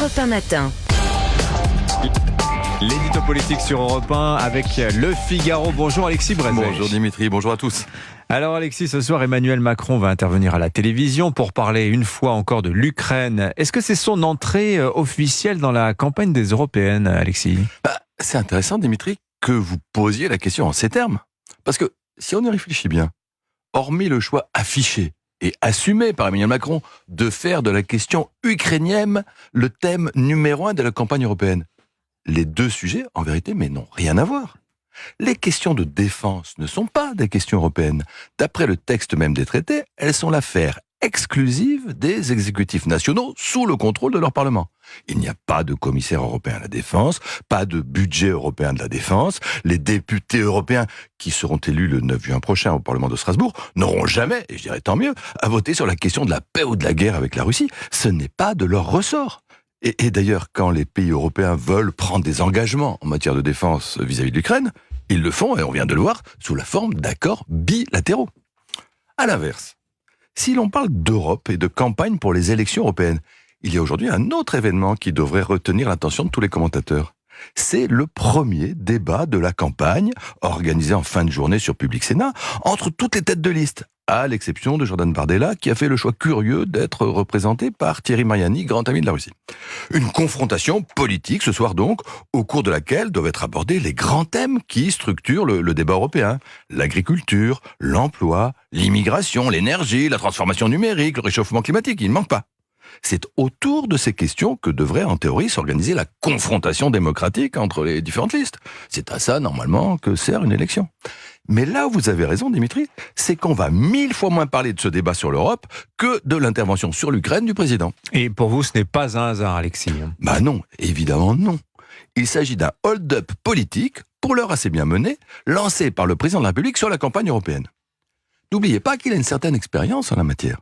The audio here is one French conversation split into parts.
Europe 1 matin. L'édito politique sur Europe 1 avec Le Figaro. Bonjour Alexis Brézé. Bonjour Dimitri, bonjour à tous. Alors Alexis, ce soir Emmanuel Macron va intervenir à la télévision pour parler une fois encore de l'Ukraine. Est-ce que c'est son entrée officielle dans la campagne des Européennes, Alexis ? C'est intéressant Dimitri que vous posiez la question en ces termes. Parce que si on y réfléchit bien, hormis le choix affiché et assumé par Emmanuel Macron de faire de la question ukrainienne le thème numéro 1 de la campagne européenne, les deux sujets, en vérité, mais n'ont rien à voir. Les questions de défense ne sont pas des questions européennes. D'après le texte même des traités, elles sont l'affaire exclusive des exécutifs nationaux sous le contrôle de leur Parlement. Il n'y a pas de commissaire européen à la défense, pas de budget européen de la défense. Les députés européens qui seront élus le 9 juin prochain au Parlement de Strasbourg n'auront jamais, et je dirais tant mieux, à voter sur la question de la paix ou de la guerre avec la Russie. Ce n'est pas de leur ressort. Et d'ailleurs, quand les pays européens veulent prendre des engagements en matière de défense vis-à-vis de l'Ukraine, ils le font, et on vient de le voir, sous la forme d'accords bilatéraux. À l'inverse, si l'on parle d'Europe et de campagne pour les élections européennes, il y a aujourd'hui un autre événement qui devrait retenir l'attention de tous les commentateurs. C'est le premier débat de la campagne, organisé en fin de journée sur Public Sénat, entre toutes les têtes de liste, à l'exception de Jordan Bardella, qui a fait le choix curieux d'être représenté par Thierry Mariani, grand ami de la Russie. Une confrontation politique ce soir donc, au cours de laquelle doivent être abordés les grands thèmes qui structurent le débat européen. L'agriculture, l'emploi, l'immigration, l'énergie, la transformation numérique, le réchauffement climatique, il ne manque pas. C'est autour de ces questions que devrait en théorie s'organiser la confrontation démocratique entre les différentes listes. C'est à ça, normalement, que sert une élection. Mais là où vous avez raison, Dimitri, c'est qu'on va 1000 fois moins parler de ce débat sur l'Europe que de l'intervention sur l'Ukraine du président. Et pour vous, ce n'est pas un hasard, Alexis ? Non, évidemment non. Il s'agit d'un hold-up politique, pour l'heure assez bien mené, lancé par le président de la République sur la campagne européenne. N'oubliez pas qu'il a une certaine expérience en la matière.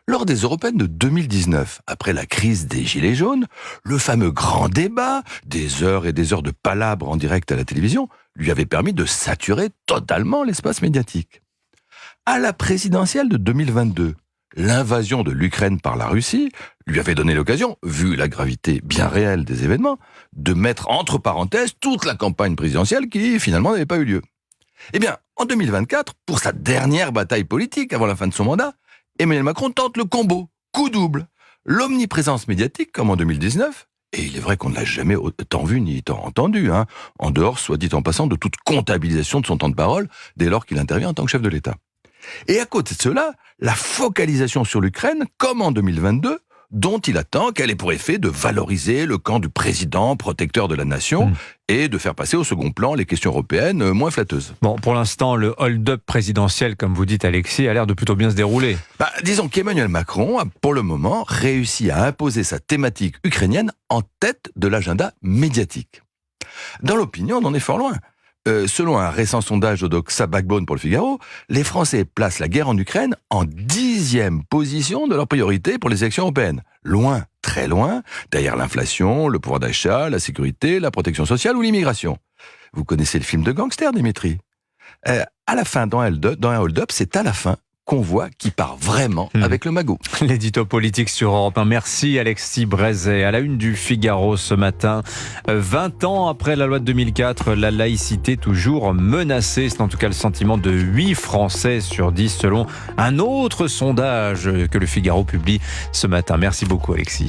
Lors des européennes de 2019, après la crise des Gilets jaunes, le fameux grand débat, des heures et des heures de palabres en direct à la télévision, lui avait permis de saturer totalement l'espace médiatique. À la présidentielle de 2022, l'invasion de l'Ukraine par la Russie lui avait donné l'occasion, vu la gravité bien réelle des événements, de mettre entre parenthèses toute la campagne présidentielle qui finalement n'avait pas eu lieu. Eh bien, en 2024, pour sa dernière bataille politique avant la fin de son mandat, Emmanuel Macron tente le combo, coup double. L'omniprésence médiatique, comme en 2019, et il est vrai qu'on ne l'a jamais tant vu ni tant entendu, en dehors, soit dit en passant, de toute comptabilisation de son temps de parole, dès lors qu'il intervient en tant que chef de l'État. Et à côté de cela, la focalisation sur l'Ukraine, comme en 2022, dont il attend qu'elle ait pour effet de valoriser le camp du président protecteur de la nation et de faire passer au second plan les questions européennes moins flatteuses. Bon, pour l'instant, le hold-up présidentiel, comme vous dites Alexis, a l'air de plutôt bien se dérouler. Disons qu'Emmanuel Macron a pour le moment réussi à imposer sa thématique ukrainienne en tête de l'agenda médiatique. Dans l'opinion, on en est fort loin. Selon un récent sondage d'Odoxa Backbone pour le Figaro, les Français placent la guerre en Ukraine en 10e position de leur priorité pour les élections européennes. Loin, très loin, derrière l'inflation, le pouvoir d'achat, la sécurité, la protection sociale ou l'immigration. Vous connaissez le film de gangster, Dimitri ? À la fin, dans un hold-up, c'est à la fin qu'on voit qui part vraiment avec le magot. L'édito politique sur Europe 1. Merci Alexis Brézé. À la une du Figaro ce matin, 20 ans après la loi de 2004, la laïcité toujours menacée. C'est en tout cas le sentiment de 8 Français sur 10 selon un autre sondage que le Figaro publie ce matin. Merci beaucoup Alexis.